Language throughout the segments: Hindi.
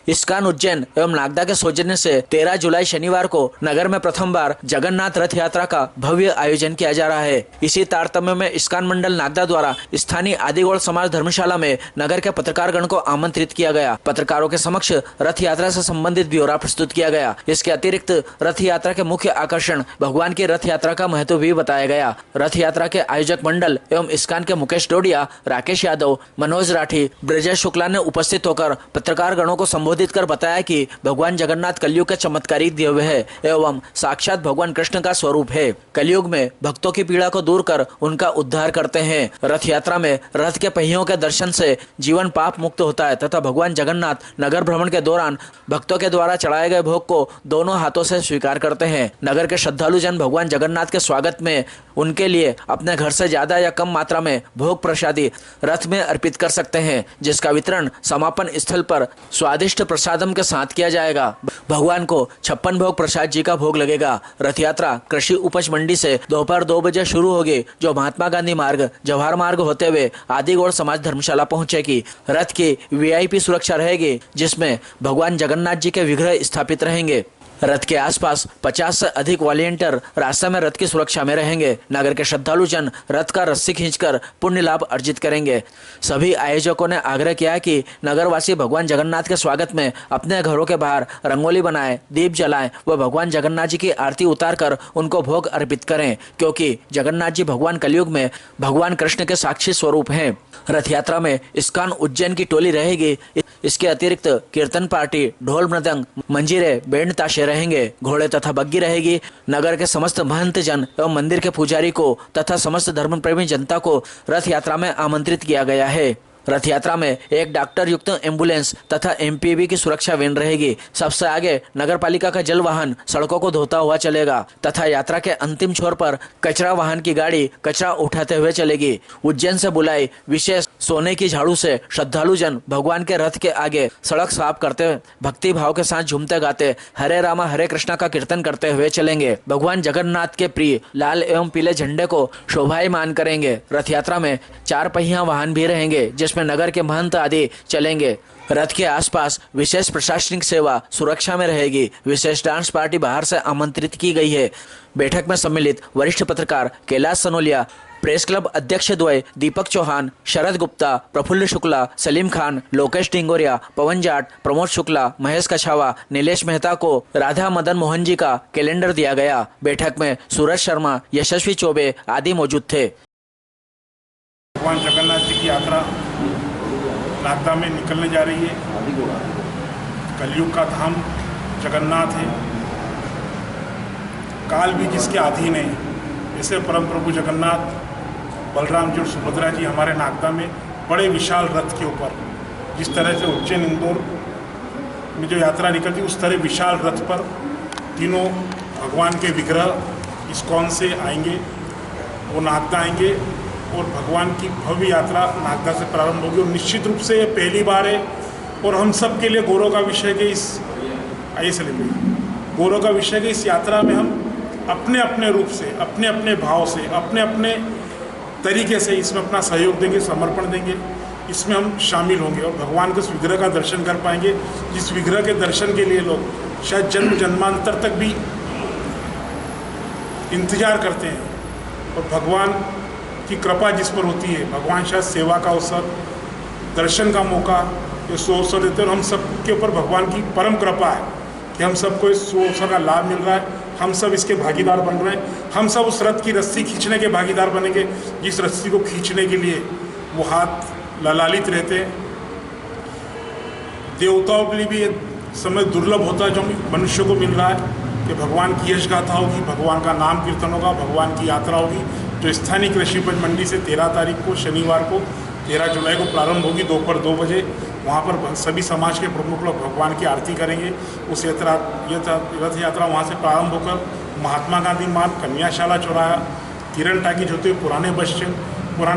इस्कॉन उज्जैन एवं नागदा के सौजन्य से 13 जुलाई शनिवार को नगर में प्रथम बार जगन्नाथ रथ यात्रा का भव्य आयोजन किया जा रहा है। इसी तारतम्य में इस्कॉन मंडल नागदा द्वारा स्थानीय आदिगौड़ समाज धर्मशाला में नगर के पत्रकारगण को आमंत्रित किया गया। पत्रकारों के समक्ष रथ यात्रा से संबंधित ब्यौरा प्रस्तुत किया गया। इसके अतिरिक्त रथ यात्रा के मुख्य आकर्षण भगवान की रथ यात्रा का महत्व भी बताया गया। रथ यात्रा के आयोजक मंडल एवं इस्कॉन के मुकेश डोडिया, राकेश यादव, मनोज राठी, ब्रजेश शुक्ला ने उपस्थित होकर पत्रकार गणों को संबोधित कर बताया कि भगवान जगन्नाथ कलयुग के चमत्कारी देव है एवं साक्षात भगवान कृष्ण का स्वरूप है। कलयुग में भक्तों की पीड़ा को दूर कर उनका उद्धार करते हैं। रथ यात्रा में रथ के पहियों के दर्शन से जीवन पाप मुक्त होता है तथा भगवान जगन्नाथ नगर भ्रमण के दौरान भक्तों के द्वारा चढ़ाए गए भोग को दोनों हाथों से स्वीकार करते हैं। नगर के श्रद्धालु जन भगवान जगन्नाथ के स्वागत में उनके लिए अपने घर से ज्यादा या कम मात्रा में भोग प्रसादी रथ में अर्पित कर सकते हैं, जिसका वितरण समापन स्थल पर स्वादिष्ट प्रसादम के साथ किया जाएगा। भगवान को 56 भोग प्रसाद जी का भोग लगेगा। रथ यात्रा कृषि उपज मंडी से दोपहर 2 बजे शुरू होगी, जो महात्मा गांधी मार्ग, जवाहर मार्ग होते हुए आदिगौड़ समाज धर्मशाला पहुंचेगी। रथ की वीआईपी सुरक्षा रहेगी, जिसमें भगवान जगन्नाथ जी के विग्रह स्थापित रहेंगे। रथ के आसपास 50 से अधिक वॉलेंटियर रास्ते में रथ की सुरक्षा में रहेंगे। नगर के श्रद्धालु जन रथ का रस्सी खींचकर पुण्य लाभ अर्जित करेंगे। सभी आयोजकों ने आग्रह किया कि नगरवासी भगवान जगन्नाथ के स्वागत में अपने घरों के बाहर रंगोली बनाएं, दीप जलाएं व भगवान जगन्नाथ जी की आरती उतार कर उनको भोग अर्पित करें, क्योंकि जगन्नाथ जी भगवान कलयुग में भगवान कृष्ण के साक्षी स्वरूप हैं। रथ यात्रा में इस्कॉन उज्जैन की टोली रहेगी। इसके अतिरिक्त कीर्तन पार्टी, ढोल मृदंग, मंजीरे, बैंड ताशे रहेंगे। घोड़े तथा बग्गी रहेगी। नगर के समस्त महंत जन एवं मंदिर के पुजारी को तथा समस्त धर्म प्रेमी जनता को रथ यात्रा में आमंत्रित किया गया है। रथ यात्रा में एक डॉक्टर युक्त एम्बुलेंस तथा एमपीवी की सुरक्षा वैन रहेगी। सबसे आगे नगर पालिका का जल वाहन सड़कों को धोता हुआ चलेगा तथा यात्रा के अंतिम छोर पर कचरा वाहन की गाड़ी कचरा उठाते हुए चलेगी। उज्जैन से बुलाई विशेष सोने की झाड़ू से श्रद्धालु जन भगवान के रथ के आगे सड़क साफ करते भक्ति भाव के साथ झूमते गाते हरे रामा हरे कृष्णा का कीर्तन करते हुए चलेंगे। भगवान जगन्नाथ के प्रिय लाल एवं पीले झंडे को शोभायमान करेंगे। रथ यात्रा में 4 पहिया वाहन भी रहेंगे, जिसमें नगर के महंत आदि चलेंगे। रथ के आसपास विशेष प्रशासनिक सेवा सुरक्षा में रहेगी। विशेष डांस पार्टी बाहर से आमंत्रित की गई है। बैठक में सम्मिलित वरिष्ठ पत्रकार कैलाश सनोलिया, प्रेस क्लब अध्यक्ष द्वय दीपक चौहान, शरद गुप्ता, प्रफुल्ल शुक्ला, सलीम खान, लोकेश डिंगोरिया, पवन जाट, प्रमोद शुक्ला, महेश कछावा, नीलेश मेहता को राधा मदन मोहन जी का कैलेंडर दिया गया। बैठक में सूरज शर्मा, यशस्वी चौबे आदि मौजूद थे। भगवान जगन्नाथ जी की यात्रा नागदा में निकलने जा रही है। कलयुग का धाम जगन्नाथ है। काल भी जिसके अधीन है, ऐसे परम प्रभु जगन्नाथ, बलराम जी और सुभद्रा जी हमारे नागदा में बड़े विशाल रथ के ऊपर, जिस तरह से उज्जैन इंदौर में जो यात्रा निकलती उस तरह विशाल रथ पर तीनों भगवान के विग्रह इस्कॉन से आएंगे, वो नागदा आएंगे और भगवान की भव्य यात्रा नागदा से प्रारंभ होगी। और निश्चित रूप से ये पहली बार है और हम सब के लिए गौरव का विषय है। गौरव का विषय है इस यात्रा में हम अपने अपने रूप से, अपने अपने भाव से, अपने अपने तरीके से इसमें अपना सहयोग देंगे, समर्पण देंगे, इसमें हम शामिल होंगे और भगवान के उस विग्रह का दर्शन कर पाएंगे, जिस विग्रह के दर्शन के लिए लोग शायद जन्म जन्मांतर तक भी इंतजार करते हैं। और भगवान की कृपा जिस पर होती है, भगवान शायद सेवा का अवसर, दर्शन का मौका ये अवसर देते हैं। और हम सब के ऊपर भगवान की परम कृपा है कि हम सबको इस अवसर का लाभ मिल रहा है। हम सब इसके भागीदार बन रहे हैं। हम सब उस रथ की रस्सी खींचने के भागीदार बनेंगे, जिस रस्सी को खींचने के लिए वो हाथ ललालित रहते हैं। देवताओं के लिए भी ये समय दुर्लभ होता है जो मनुष्य को मिल रहा है कि भगवान की यश गाथा होगी, भगवान का नाम कीर्तन होगा, भगवान की यात्रा होगी, जो स्थानीय कृषि उपज मंडी से 13 तारीख को शनिवार को 13 जुलाई को प्रारंभ होगी दोपहर 2 बजे। वहाँ पर सभी समाज के प्रमुख लोग भगवान की आरती करेंगे। उस रथ यात्रा वहाँ से प्रारंभ होकर महात्मा गांधी मार्ग, कन्याशाला चौराहा, किरण टाकीज होते हुए पुराने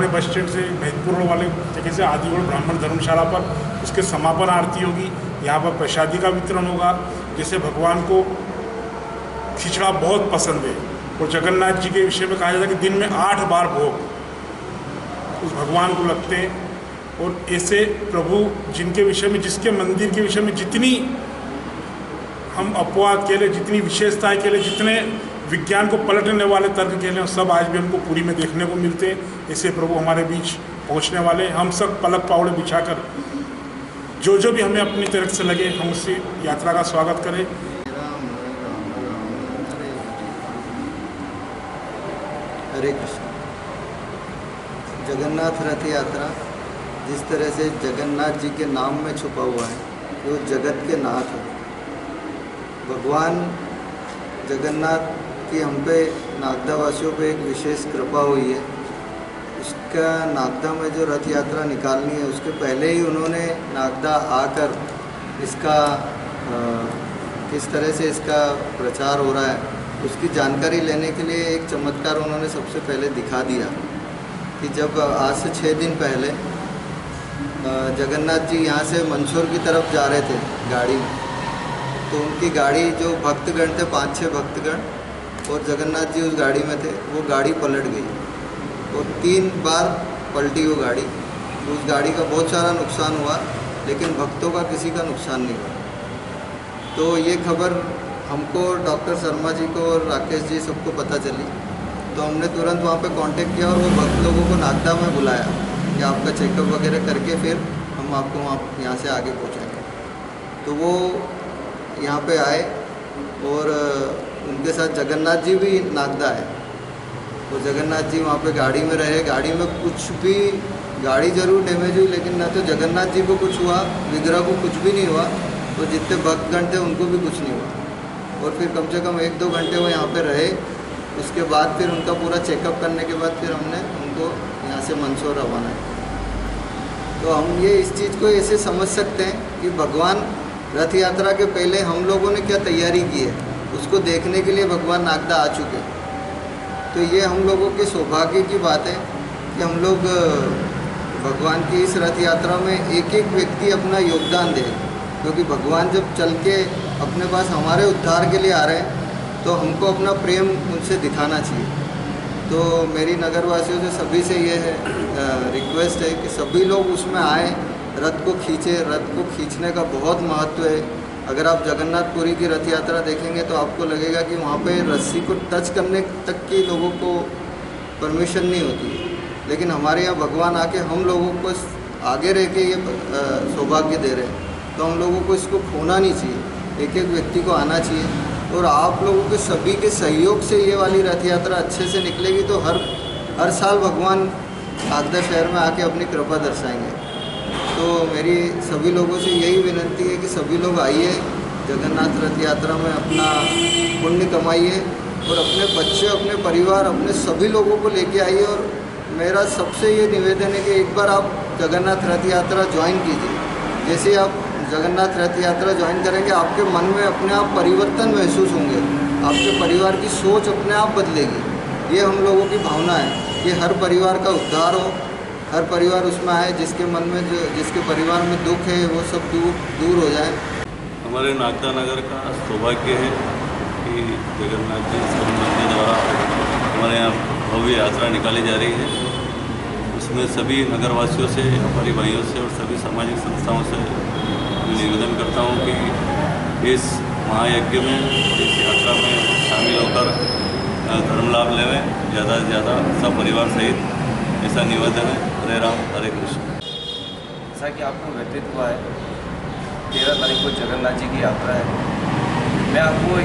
बस स्टैंड से महतपुर रोड वाले जगह से आदिगौड़ ब्राह्मण धर्मशाला पर उसके समापन आरती होगी। यहाँ पर प्रसादी का वितरण होगा। जैसे भगवान को खिचड़ा बहुत पसंद है और जगन्नाथ जी के विषय में कहा जाता है कि दिन में 8 बार भोग उस भगवान को लगते हैं। और ऐसे प्रभु जिनके विषय में, जिसके मंदिर के विषय में जितनी हम अपवाद के लिए, जितनी विशेषताएं के लिए, जितने विज्ञान को पलटने वाले तर्क के लिए, सब आज भी हमको पूरी में देखने को मिलते हैं। ऐसे प्रभु हमारे बीच पहुंचने वाले, हम सब पलक पावड़े बिछाकर जो भी हमें अपनी तरफ से लगे हम उससे यात्रा का स्वागत करें। हरे कृष्ण। जगन्नाथ रथ यात्रा जिस तरह से जगन्नाथ जी के नाम में छुपा हुआ है, वो जगत के नाथ है। भगवान जगन्नाथ की हम पे, नागदा वासियों पे एक विशेष कृपा हुई है। इसका नागदा में जो रथ यात्रा निकालनी है, उसके पहले ही उन्होंने नागदा आकर इसका किस तरह से इसका प्रचार हो रहा है उसकी जानकारी लेने के लिए एक चमत्कार उन्होंने सबसे पहले दिखा दिया कि जब आज से 6 दिन पहले जगन्नाथ जी यहाँ से मंदसौर की तरफ जा रहे थे गाड़ी में, तो उनकी गाड़ी जो भक्तगण थे, 5-6 भक्तगण, और जगन्नाथ जी उस गाड़ी में थे, वो गाड़ी पलट गई और 3 बार पलटी वो गाड़ी। उस गाड़ी का बहुत सारा नुकसान हुआ, लेकिन भक्तों का किसी का नुकसान नहीं हुआ। तो ये खबर हमको, डॉक्टर शर्मा जी को और राकेश जी सबको पता चली, तो हमने तुरंत वहाँ पे कांटेक्ट किया और वो भक्त लोगों को नागदा में बुलाया कि आपका चेकअप वगैरह करके फिर हम आपको वहाँ यहाँ से आगे पहुँचाएंगे। तो वो यहाँ पे आए और उनके साथ जगन्नाथ जी भी नागदा है। तो जगन्नाथ जी वहाँ पे गाड़ी में रहे। गाड़ी में कुछ भी, गाड़ी जरूर डैमेज हुई, लेकिन ना तो जगन्नाथ जी को कुछ हुआ, विग्रह को कुछ भी नहीं हुआ, तो जितने भक्तगण थे उनको भी कुछ नहीं हुआ। और फिर कम से कम 1-2 घंटे वो यहाँ पे रहे। उसके बाद फिर उनका पूरा चेकअप करने के बाद फिर हमने उनको यहाँ से मंदसौर रवाना किया। तो हम ये इस चीज़ को ऐसे समझ सकते हैं कि भगवान रथ यात्रा के पहले हम लोगों ने क्या तैयारी की है, उसको देखने के लिए भगवान नागदा आ चुके हैं। तो ये हम लोगों के सौभाग्य की बात है कि हम लोग भगवान की इस रथ यात्रा में एक एक व्यक्ति अपना योगदान दे, क्योंकि भगवान जब चल के अपने पास हमारे उद्धार के लिए आ रहे हैं, तो हमको अपना प्रेम उनसे दिखाना चाहिए। तो मेरी नगरवासियों से सभी से ये है रिक्वेस्ट है कि सभी लोग उसमें आए, रथ को खींचे। रथ को खींचने का बहुत महत्व है। अगर आप जगन्नाथपुरी की रथ यात्रा देखेंगे तो आपको लगेगा कि वहाँ पे रस्सी को टच करने तक की लोगों को परमिशन नहीं होती, लेकिन हमारे यहाँ भगवान आके हम लोगों को आगे रह के ये सौभाग्य दे रहे हैं। तो हम लोगों को इसको खोना नहीं चाहिए, एक एक व्यक्ति को आना चाहिए। और आप लोगों के सभी के सहयोग से ये वाली रथ यात्रा अच्छे से निकलेगी, तो हर साल भगवान नागदा शहर में आके अपनी कृपा दर्शाएंगे। तो मेरी सभी लोगों से यही विनती है कि सभी लोग आइए, जगन्नाथ रथ यात्रा में अपना पुण्य कमाइए और अपने बच्चे, अपने परिवार, अपने सभी लोगों को लेके आइए। और मेरा सबसे ये निवेदन है कि एक बार आप जगन्नाथ रथ यात्रा ज्वाइन कीजिए। जैसे आप जगन्नाथ रथ यात्रा ज्वाइन करेंगे, आपके मन में अपने आप परिवर्तन महसूस होंगे, आपके परिवार की सोच अपने आप बदलेगी। ये हम लोगों की भावना है कि हर परिवार का उद्धार हो, हर परिवार उसमें आए, जिसके मन में, जिसके परिवार में दुख है वो सब दूर हो जाए। हमारे नागदा नगर का सौभाग्य है कि जगन्नाथ जी के द्वारा हमारे यहाँ भव्य यात्रा निकाली जा रही है। उसमें सभी नगरवासियों से, हमारी भाइयों से और सभी सामाजिक संस्थाओं से निवेदन करता हूँ कि इस महायज्ञ में, इस यात्रा में शामिल होकर धर्म लाभ लेवें, ज़्यादा से ज़्यादा सब परिवार सहित, ऐसा निवेदन है। हरे राम, हरे कृष्ण। जैसा कि आपको व्यतीत हुआ है, 13 तारीख को जगन्नाथ जी की यात्रा है। मैं आपको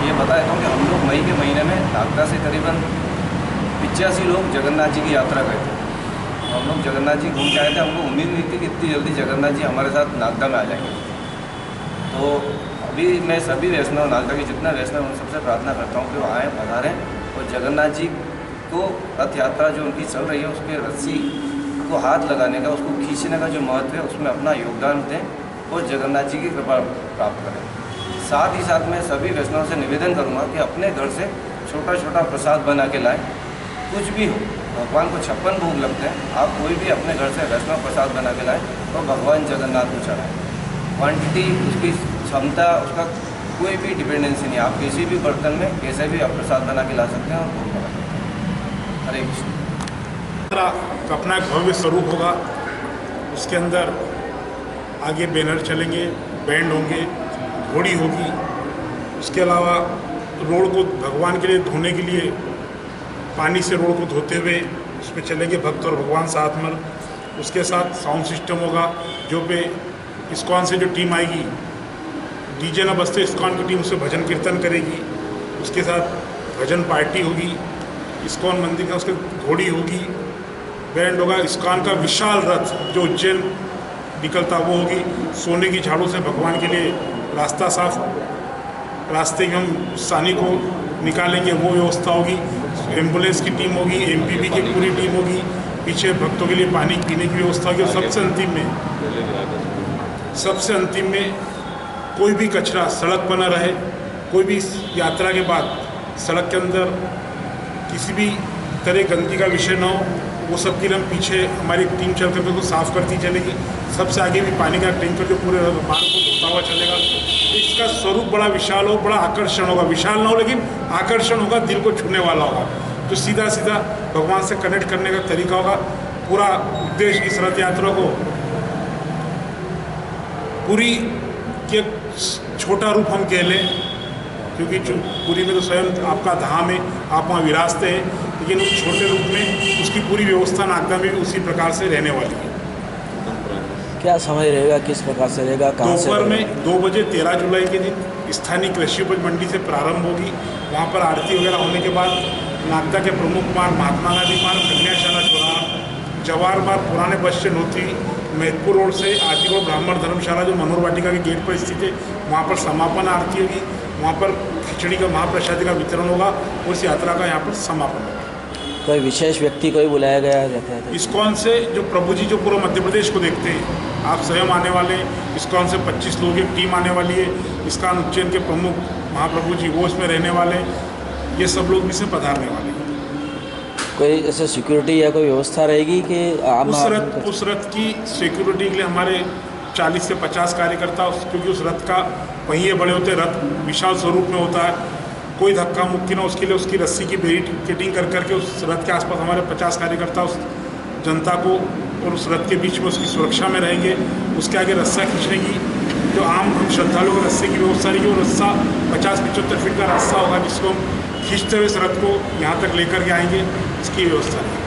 ये बता देता हूँ कि हम लोग मई के महीने में नागदा से करीबन 85 लोग जगन्नाथ जी की यात्रा गए थे। हम लोग जगन्नाथ जी घूम के आए थे। हमको उम्मीद नहीं थी कि इतनी जल्दी जगन्नाथ जी हमारे साथ नागदा में आ जाएंगे। तो अभी मैं सभी वैष्णव, नागदा के जितना वैष्णव, उन सबसे प्रार्थना करता हूँ कि वो आएँ, पधारें और जगन्नाथ जी को रथ यात्रा जो उनकी चल रही है उसके रस्सी को हाथ लगाने का, उसको खींचने का जो महत्व है, उसमें अपना योगदान दें और जगन्नाथ जी की कृपा प्राप्त करें। साथ ही साथ मैं सभी वैष्णव से निवेदन करूँगा कि अपने घर से छोटा छोटा प्रसाद बना के लाएँ। कुछ भी हो, भगवान को 56 भोग लगते हैं, आप कोई भी अपने घर से वैष्णव प्रसाद बना के लाएँ तो भगवान जगन्नाथ को चढ़ाएँ। क्वांटिटी, उसकी क्षमता, उसका कोई भी डिपेंडेंसी नहीं। आप किसी भी बर्तन में कैसे भी आप प्रसाद बना के ला सकते हैं और भोग लगा सकते हैं। हरे कृष्ण। का अपना एक भव्य स्वरूप होगा। उसके अंदर आगे बैनर चलेंगे, बैंड होंगे, घोड़ी होगी। उसके अलावा रोड को भगवान के लिए धोने के लिए पानी से रोड को धोते हुए उसमें चलेंगे भक्त और भगवान साथ में। उसके साथ साउंड सिस्टम होगा, जो पे इस्कॉन से जो टीम आएगी, डीजे न बजते इस्कॉन की टीम उससे भजन कीर्तन करेगी। उसके साथ भजन पार्टी होगी, इस्कॉन मंदिर का उसके घोड़ी होगी, बैंड होगा। इस्कॉन का विशाल रथ जो उज्जैन निकलता वो होगी। सोने की झाड़ू से भगवान के लिए रास्ता साफ, रास्ते में हम सानी को निकालेंगे, वो व्यवस्था होगी। एम्बुलेंस की टीम होगी, एमपीपी की पूरी टीम होगी, पीछे भक्तों के लिए पानी पीने की व्यवस्था होगी। और सबसे अंतिम में कोई भी कचरा सड़क पर न रहे। कोई भी यात्रा के बाद सड़क के अंदर किसी भी तरह गंदगी का विषय न हो, वो सब के लिए हम पीछे हमारी टीम चल कर उसको साफ करती चलेगी। सबसे आगे भी पानी का टैंकर जो पूरे मार्ग को धोता हुआ चलेगा। इसका स्वरूप बड़ा विशाल हो, बड़ा आकर्षण होगा। विशाल ना हो लेकिन आकर्षण होगा, दिल को छूने वाला होगा, जो सीधा सीधा भगवान से कनेक्ट करने का तरीका होगा। पूरा उद्देश्य इस रथ यात्रा को पूरी के छोटा रूप हम कह लें, क्योंकि पूरी में तो स्वयं आपका धाम है, आप वहाँ विराजते हैं, लेकिन उस छोटे रूप में उसकी पूरी व्यवस्था नागदा में भी उसी प्रकार से रहने वाली है। क्या समय रहेगा, किस प्रकार से रहेगा, कहाँ से? दोपहर में 2 बजे 13 जुलाई के दिन स्थानीय कृषि उपज मंडी से प्रारंभ होगी। वहाँ पर आरती वगैरह होने के बाद नागदा के प्रमुख मार्ग महात्मा गांधी मार्ग, कन्याशाला चौराहा, जवाहर मार्ग, पुराने बस स्टैंड होती महतपुर रोड से आदिगोड़ ब्राह्मण धर्मशाला जो मनोहर वाटिका के गेट पर स्थित है, वहाँ पर समापन आरती होगी। वहाँ पर खिचड़ी का महाप्रसादी का वितरण होगा और इस यात्रा का यहाँ पर समापन होगा। कोई विशेष व्यक्ति कोई बुलाया गया रहता है? इस्कॉन से जो प्रभु जी जो पूरे मध्य प्रदेश को देखते हैं, आप स्वयं आने वाले हैं। इस्कॉन से 25 लोगों की टीम आने वाली है। इस्कॉन उज्जैन के प्रमुख महाप्रभु जी वो इसमें रहने वाले, ये सब लोग भी इसमें पधारने वाले हैं। कोई ऐसे सिक्योरिटी या कोई व्यवस्था रहेगी कि उस रथ की सिक्योरिटी के लिए हमारे 40 से 50 कार्यकर्ता, क्योंकि उस रथ का पहिए बड़े होते हैं, रथ विशाल स्वरूप में होता है, कोई धक्का मुक्की ना, उसके लिए उसकी रस्सी की बैरिकेडिंग कर करके उस रथ के आसपास हमारे 50 कार्यकर्ता उस जनता को और उस रथ के बीच में उसकी सुरक्षा में रहेंगे। उसके आगे रस्सा खींचने की जो आम हम श्रद्धालुओं को रस्से की व्यवस्था रहेगी, वो रस्सा 50-75 फीट का रास्ता होगा, जिसको हम खींचते हुए इस रथ को यहाँ तक लेकर के आएंगे, इसकी व्यवस्था है।